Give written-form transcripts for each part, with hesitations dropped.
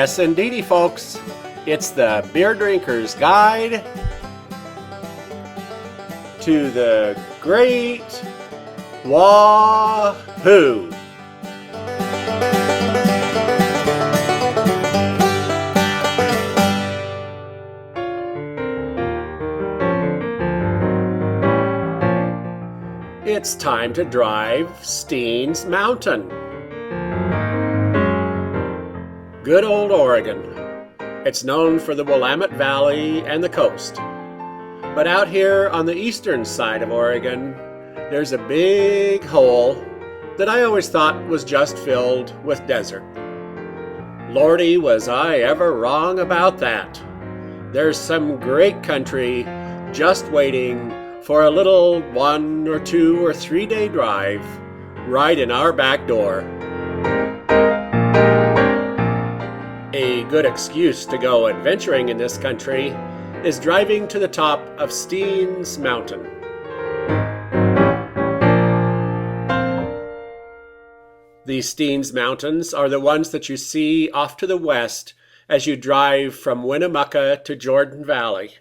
Yes, indeedy, folks. It's the beer drinker's guide to the Great Wahoo. It's time to drive Steens Mountain. Good old Oregon. It's known for the Willamette Valley and the coast. But out here on the eastern side of Oregon, there's a big hole that I always thought was just filled with desert. Lordy, was I ever wrong about that. There's some great country just waiting for a little 1 or 2 or 3 day drive right in our back door. A good excuse to go adventuring in this country is driving to the top of Steens Mountain. The Steens Mountains are the ones that you see off to the west as you drive from Winnemucca to Jordan Valley.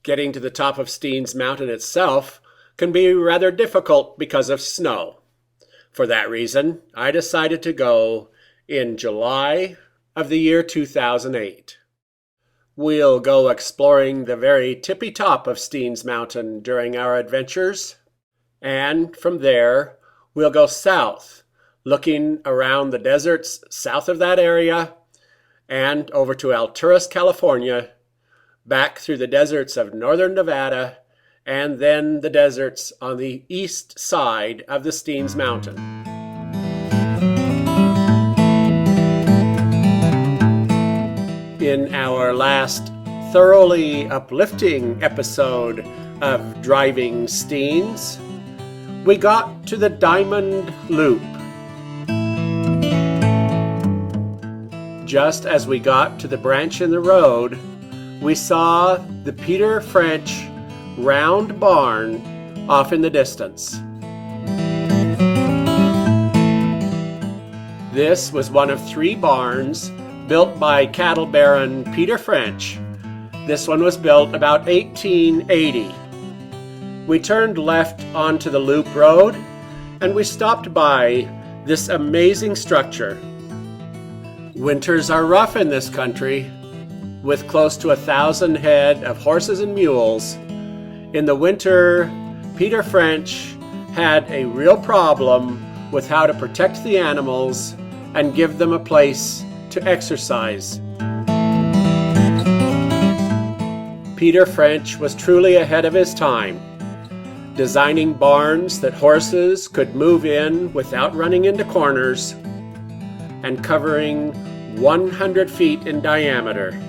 Getting to the top of Steens Mountain itself can be rather difficult because of snow. For that reason, I decided to go in July of the year 2008. We'll go exploring the very tippy top of Steens Mountain during our adventures, and from there we'll go south, looking around the deserts south of that area, and over to Alturas, California, back through the deserts of northern Nevada, and then the deserts on the east side of the Steens Mountain. In our last thoroughly uplifting episode of Driving Steens, we got to the Diamond Loop. Just as we got to the branch in the road, we saw the Peter French round barn off in the distance. This was one of 3 barns built by cattle baron Peter French. This one was built about 1880. We turned left onto the loop road and we stopped by this amazing structure. Winters are rough in this country, with close to 1,000 head of horses and mules. In the winter, Peter French had a real problem with how to protect the animals and give them a place to exercise. Peter French was truly ahead of his time, designing barns that horses could move in without running into corners and covering 100 feet in diameter.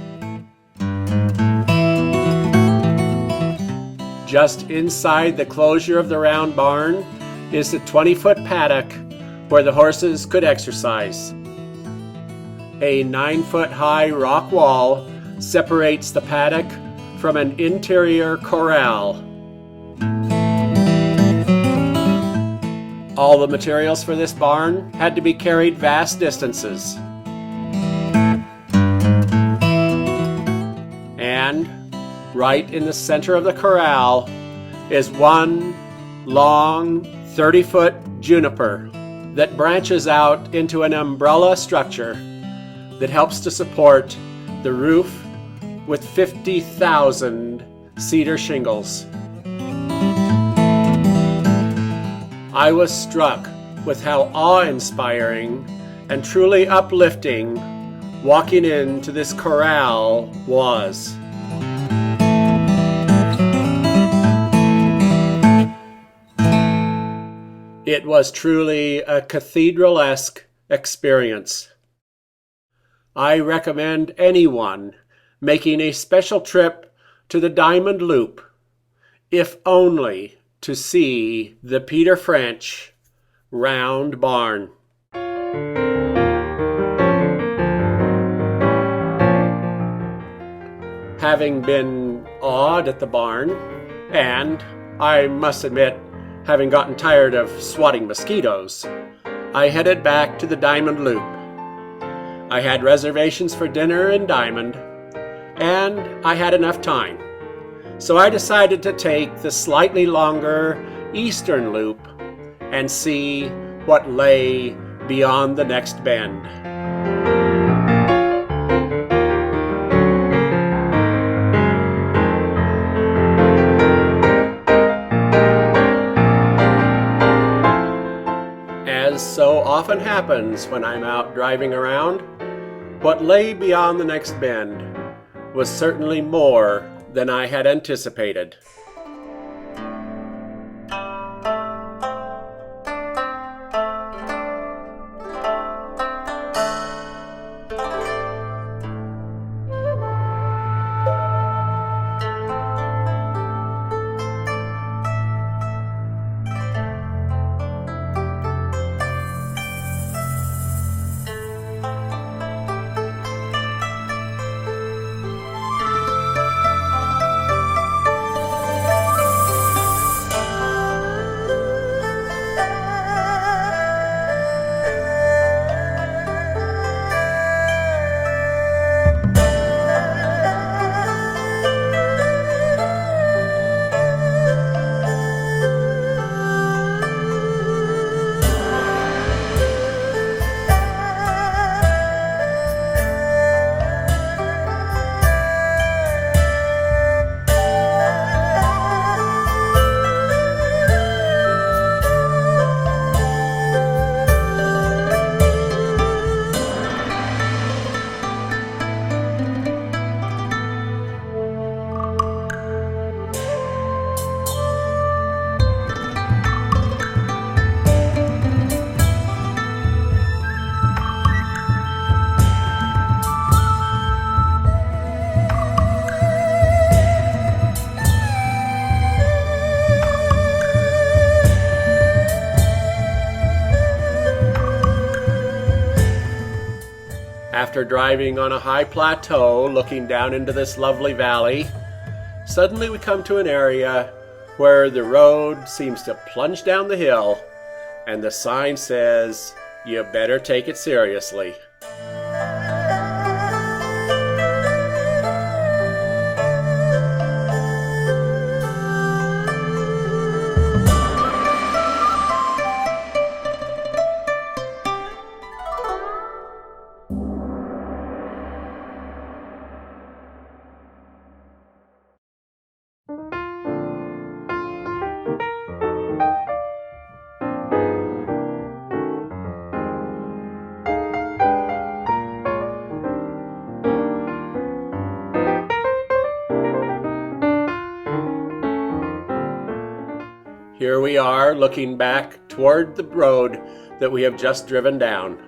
Just inside the closure of the round barn is the 20-foot paddock where the horses could exercise. A 9-foot high rock wall separates the paddock from an interior corral. All the materials for this barn had to be carried vast distances. And right in the center of the corral is one long 30-foot juniper that branches out into an umbrella structure that helps to support the roof with 50,000 cedar shingles. I was struck with how awe-inspiring and truly uplifting walking into this corral was. It was truly a cathedral-esque experience. I recommend anyone making a special trip to the Diamond Loop, if only to see the Peter French round barn. Having been awed at the barn, and, I must admit, having gotten tired of swatting mosquitoes, I headed back to the Diamond Loop. I had reservations for dinner in Diamond, and I had enough time. So I decided to take the slightly longer eastern loop and see what lay beyond the next bend. As so often happens when I'm out driving around, what lay beyond the next bend was certainly more than I had anticipated. After driving on a high plateau looking down into this lovely valley, suddenly we come to an area where the road seems to plunge down the hill and the sign says, "You better take it seriously." Here we are looking back toward the road that we have just driven down.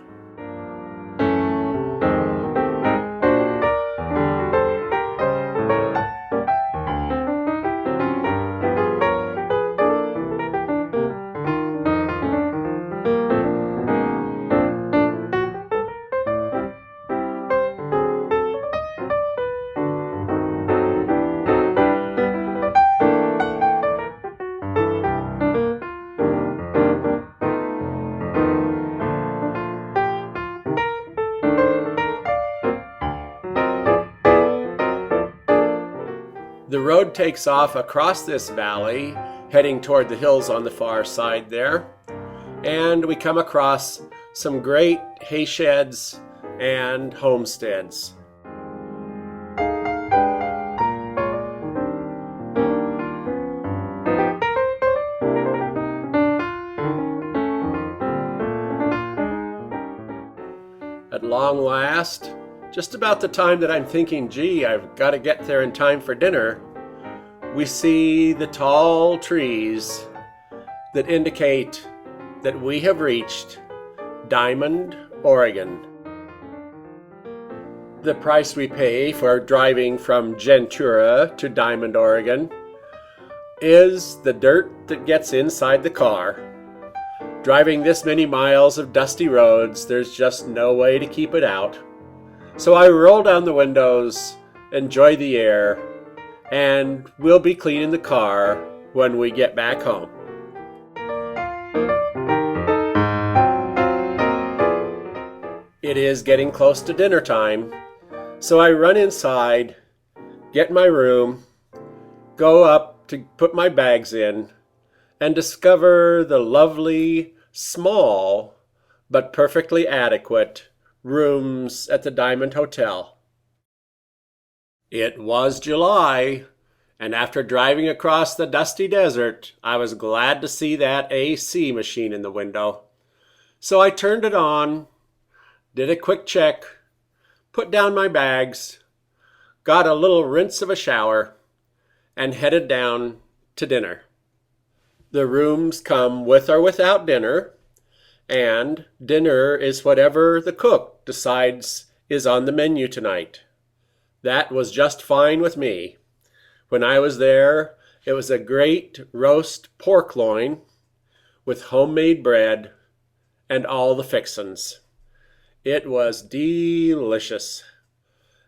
The road takes off across this valley, heading toward the hills on the far side there, and we come across some great hay sheds and homesteads. At long last, just about the time that I'm thinking, gee, I've got to get there in time for dinner, we see the tall trees that indicate that we have reached Diamond, Oregon. The price we pay for driving from Ventura to Diamond, Oregon is the dirt that gets inside the car. Driving this many miles of dusty roads, there's just no way to keep it out. So I roll down the windows, enjoy the air, and we'll be cleaning the car when we get back home. It is getting close to dinner time, so I run inside, get my room, go up to put my bags in, and discover the lovely, small, but perfectly adequate rooms at the Diamond Hotel. It was July, and after driving across the dusty desert, I was glad to see that AC machine in the window. So I turned it on, did a quick check, put down my bags, got a little rinse of a shower, and headed down to dinner. The rooms come with or without dinner, and dinner is whatever the cook decides is on the menu tonight. That was just fine with me. When I was there, it was a great roast pork loin with homemade bread and all the fixins. It was delicious.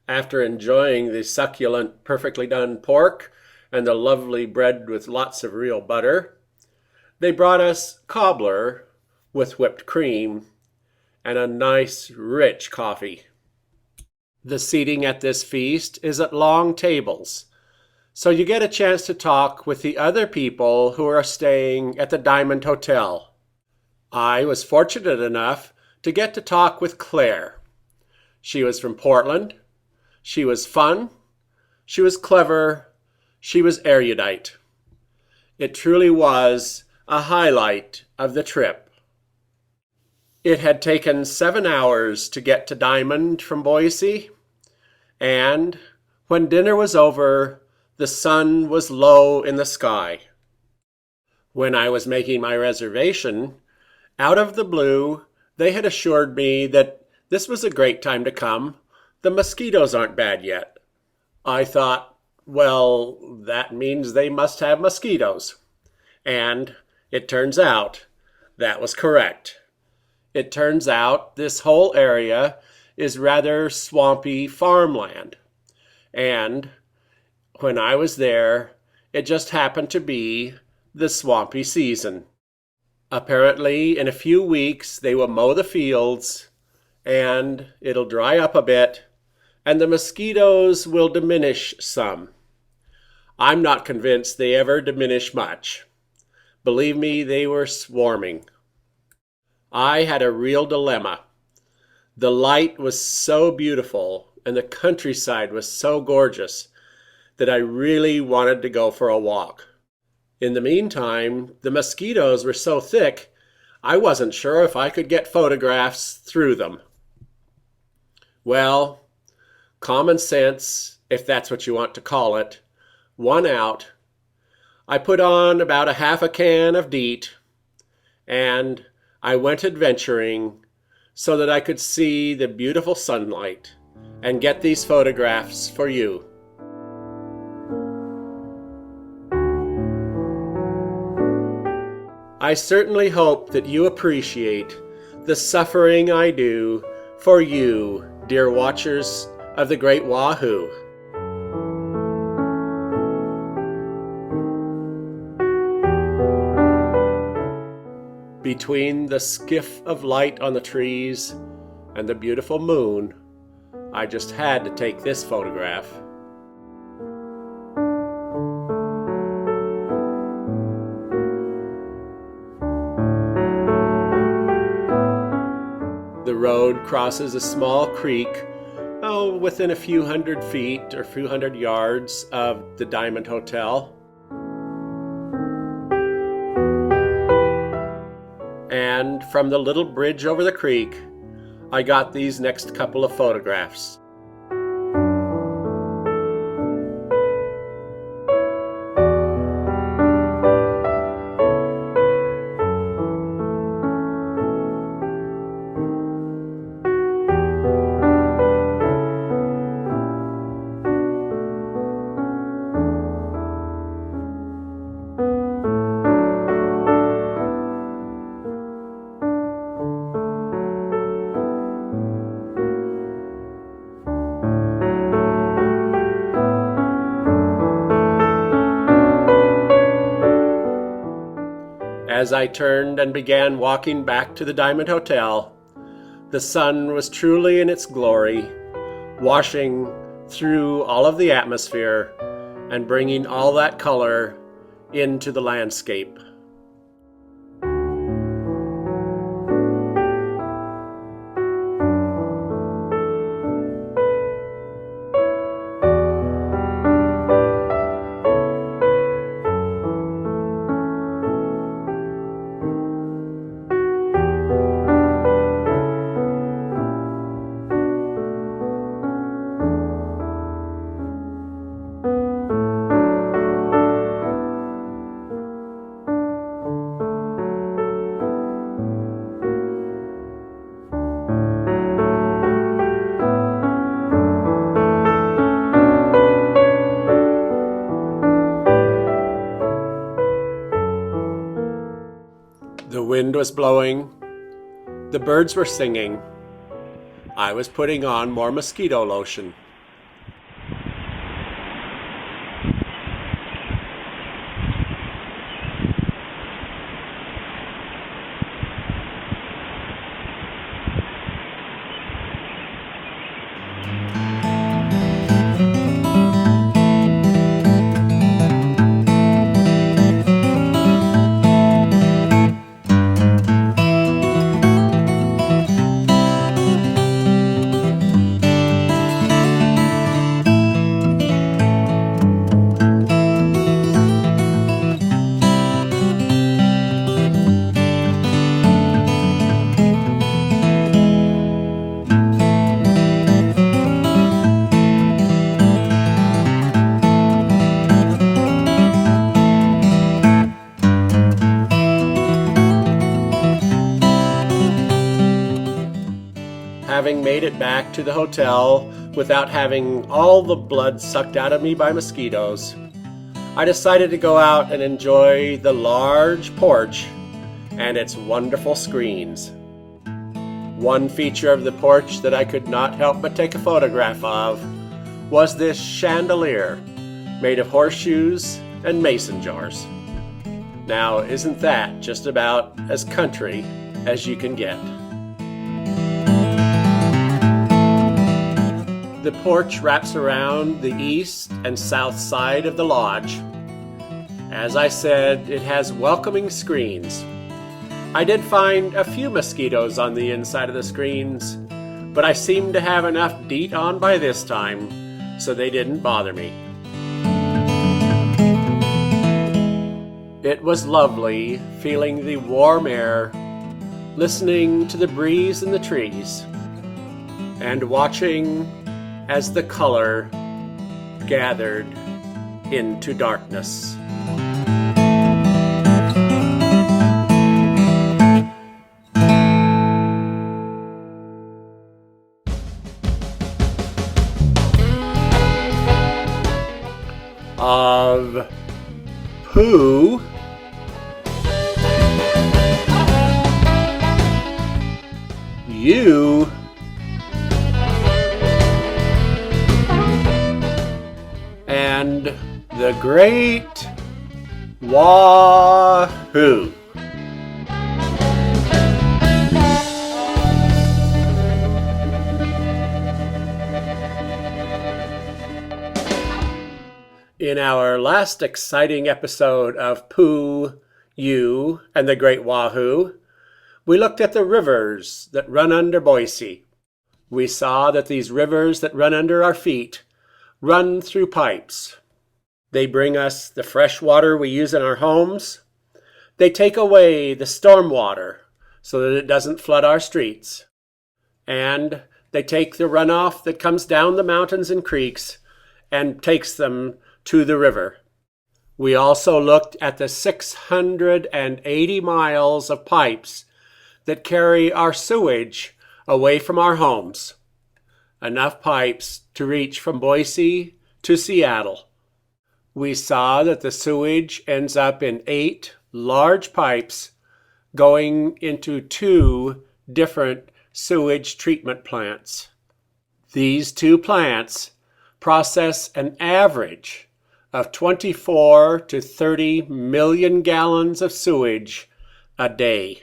After enjoying the succulent, perfectly done pork and the lovely bread with lots of real butter, they brought us cobbler with whipped cream and a nice, rich coffee. The seating at this feast is at long tables, so you get a chance to talk with the other people who are staying at the Diamond Hotel. I was fortunate enough to get to talk with Claire. She was from Portland. She was fun. She was clever. She was erudite. It truly was a highlight of the trip. It had taken 7 hours to get to Diamond from Boise, and when dinner was over, the sun was low in the sky. When I was making my reservation, out of the blue, they had assured me that this was a great time to come. The mosquitoes aren't bad yet. I thought, well, that means they must have mosquitoes. And it turns out that was correct. It turns out this whole area is rather swampy farmland. And when I was there, it just happened to be the swampy season. Apparently, in a few weeks, they will mow the fields, and it'll dry up a bit, and the mosquitoes will diminish some. I'm not convinced they ever diminish much. Believe me, they were swarming. I had a real dilemma. The light was so beautiful, and the countryside was so gorgeous, that I really wanted to go for a walk. In the meantime, the mosquitoes were so thick, I wasn't sure if I could get photographs through them. Well, common sense, if that's what you want to call it, won out. I put on about a half a can of DEET, and I went adventuring so that I could see the beautiful sunlight and get these photographs for you. I certainly hope that you appreciate the suffering I do for you, dear watchers of the Great Wahoo. Between the skiff of light on the trees and the beautiful moon, I just had to take this photograph. The road crosses a small creek, within a few hundred feet or few hundred yards of the Diamond Hotel. And from the little bridge over the creek, I got these next couple of photographs. As I turned and began walking back to the Diamond Hotel, The sun was truly in its glory, washing through all of the atmosphere and bringing all that color into the landscape. The wind was blowing, the birds were singing. I was putting on more mosquito lotion. Having made it back to the hotel without having all the blood sucked out of me by mosquitoes, I decided to go out and enjoy the large porch and its wonderful screens. One feature of the porch that I could not help but take a photograph of was this chandelier made of horseshoes and mason jars. Now, isn't that just about as country as you can get? The porch wraps around the east and south side of the lodge. As I said, it has welcoming screens. I did find a few mosquitoes on the inside of the screens, but I seemed to have enough DEET on by this time, so they didn't bother me. It was lovely feeling the warm air, listening to the breeze in the trees, and watching as the color gathered into darkness. Of who you and the great Wahoo. In our last exciting episode of Pooh, You, and the Great Wahoo, we looked at the rivers that run under Boise. We saw that these rivers that run under our feet run through pipes. They bring us the fresh water we use in our homes. They take away the storm water so that it doesn't flood our streets. And they take the runoff that comes down the mountains and creeks and takes them to the river. We also looked at the 680 miles of pipes that carry our sewage away from our homes. Enough pipes to reach from Boise to Seattle. We saw that the sewage ends up in 8 large pipes going into 2 different sewage treatment plants. These 2 plants process an average of 24 to 30 million gallons of sewage a day.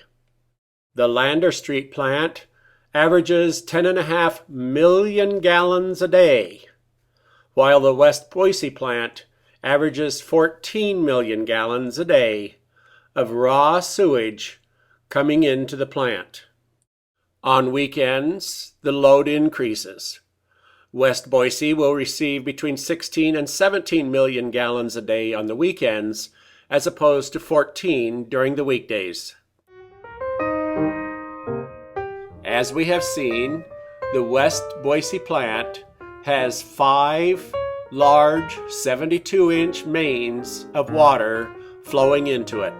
The Lander Street plant averages 10.5 million gallons a day, while the West Boise plant averages 14 million gallons a day of raw sewage coming into the plant. On weekends, the load increases. West Boise will receive between 16 and 17 million gallons a day on the weekends, as opposed to 14 during the weekdays. As we have seen, the West Boise plant has 5 large 72-inch mains of water flowing into it.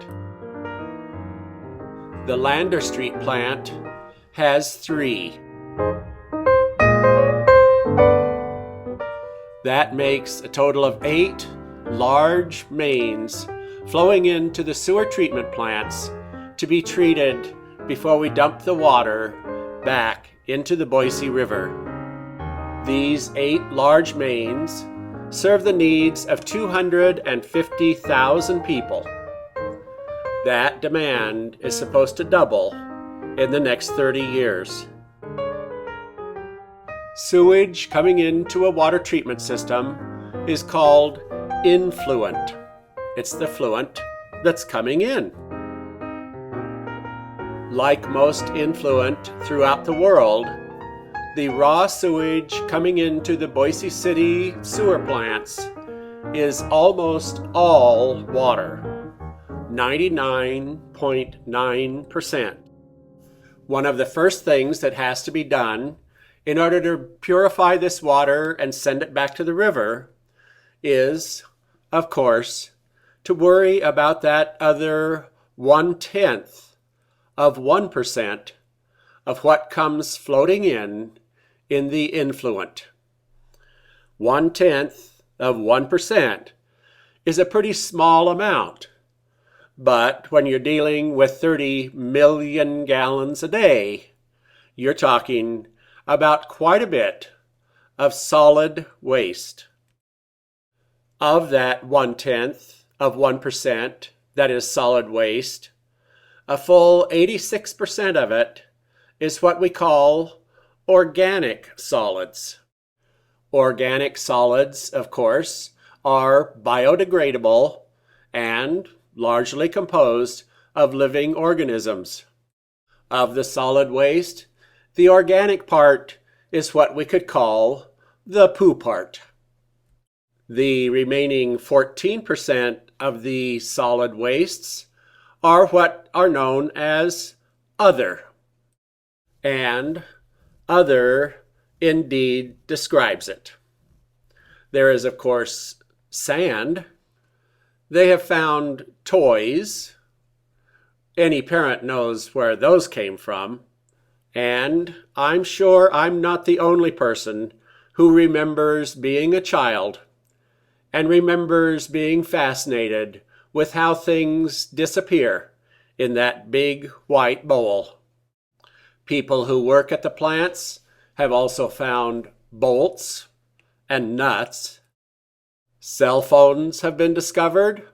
The Lander Street plant has 3. That makes a total of 8 large mains flowing into the sewer treatment plants to be treated before we dump the water back into the Boise River. These 8 large mains serve the needs of 250,000 people. That demand is supposed to double in the next 30 years. Sewage coming into a water treatment system is called influent. It's the fluent that's coming in. Like most influent throughout the world, the raw sewage coming into the Boise City sewer plants is almost all water, 99.9%. One of the first things that has to be done in order to purify this water and send it back to the river is, of course, to worry about that other 1/10 of 1% of what comes floating in the influent. 1/10 of 1% is a pretty small amount, but when you're dealing with 30 million gallons a day, you're talking about quite a bit of solid waste. Of that 1/10 of 1% that is solid waste, a full 86% of it is what we call organic solids. Organic solids, of course, are biodegradable and largely composed of living organisms. Of the solid waste, the organic part is what we could call the poo part. The remaining 14% of the solid wastes are what are known as other. And other indeed describes it. There is, of course, sand. They have found toys. Any parent knows where those came from. And I'm sure I'm not the only person who remembers being a child and remembers being fascinated with how things disappear in that big white bowl. People who work at the plants have also found bolts and nuts. Cell phones have been discovered,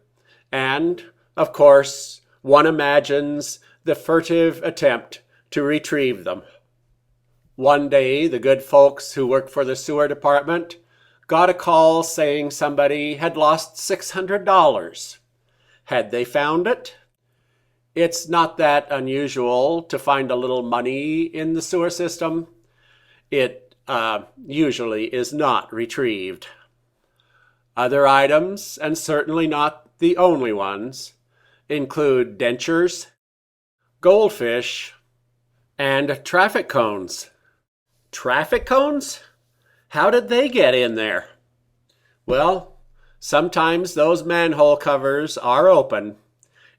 and, of course, one imagines the furtive attempt to retrieve them. One day, the good folks who worked for the sewer department got a call saying somebody had lost $600. Had they found it? It's not that unusual to find a little money in the sewer system. It usually is not retrieved. Other items, and certainly not the only ones, include dentures, goldfish, and traffic cones. Traffic cones? How did they get in there? Well, sometimes those manhole covers are open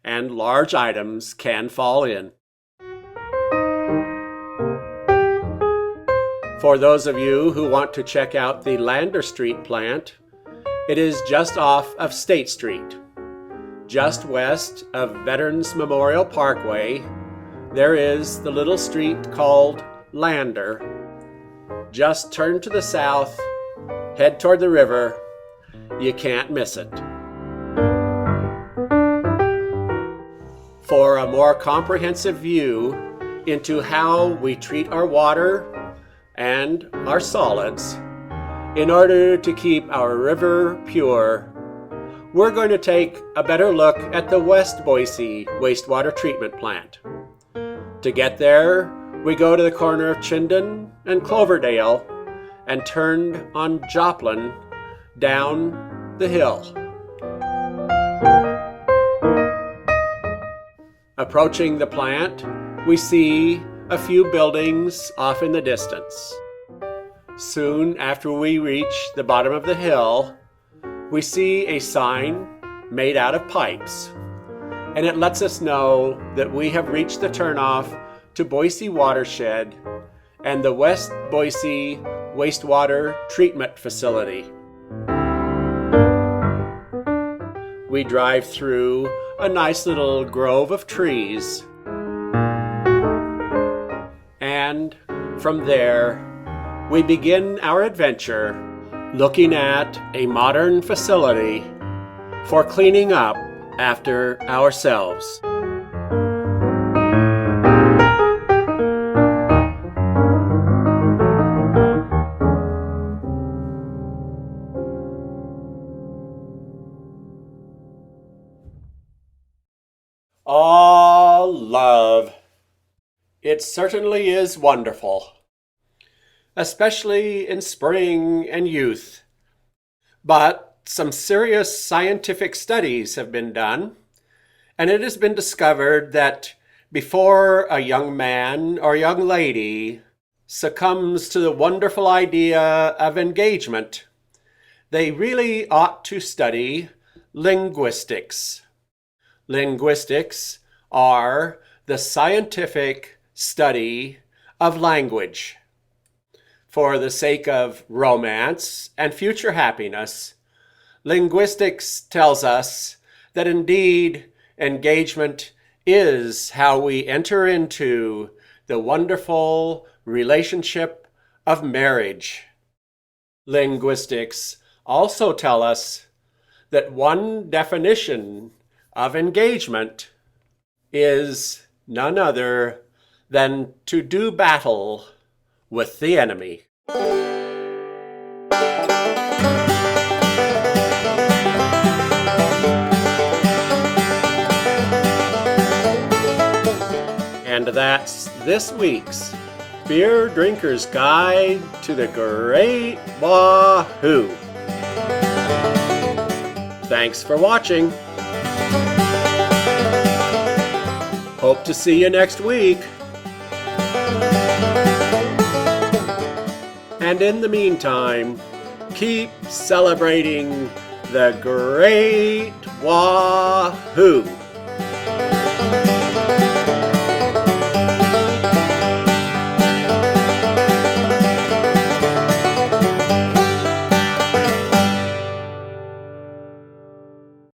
and large items can fall in. For those of you who want to check out the Lander Street plant, it is just off of State Street. Just west of Veterans Memorial Parkway, there is the little street called Lander. Just turn to the south, head toward the river. You can't miss it. For a more comprehensive view into how we treat our water and our solids in order to keep our river pure, we're going to take a better look at the West Boise wastewater treatment plant. To get there, we go to the corner of Chinden and Cloverdale and turn on Joplin down the hill. Approaching the plant, we see a few buildings off in the distance. Soon after we reach the bottom of the hill, we see a sign made out of pipes, and it lets us know that we have reached the turnoff to Boise Watershed and the West Boise Wastewater Treatment Facility. We drive through a nice little grove of trees, and from there we begin our adventure looking at a modern facility for cleaning up after ourselves. Oh, love. It certainly is wonderful, especially in spring and youth. But some serious scientific studies have been done, and it has been discovered that before a young man or young lady succumbs to the wonderful idea of engagement, they really ought to study linguistics. Linguistics are the scientific study of language. For the sake of romance and future happiness, linguistics tells us that indeed engagement is how we enter into the wonderful relationship of marriage. Linguistics also tell us that one definition of engagement is none other than to do battle with the enemy. And that's this week's Beer Drinker's Guide to the Great Wahoo. Thanks for watching. Hope to see you next week. And in the meantime, keep celebrating the Great Wahoo.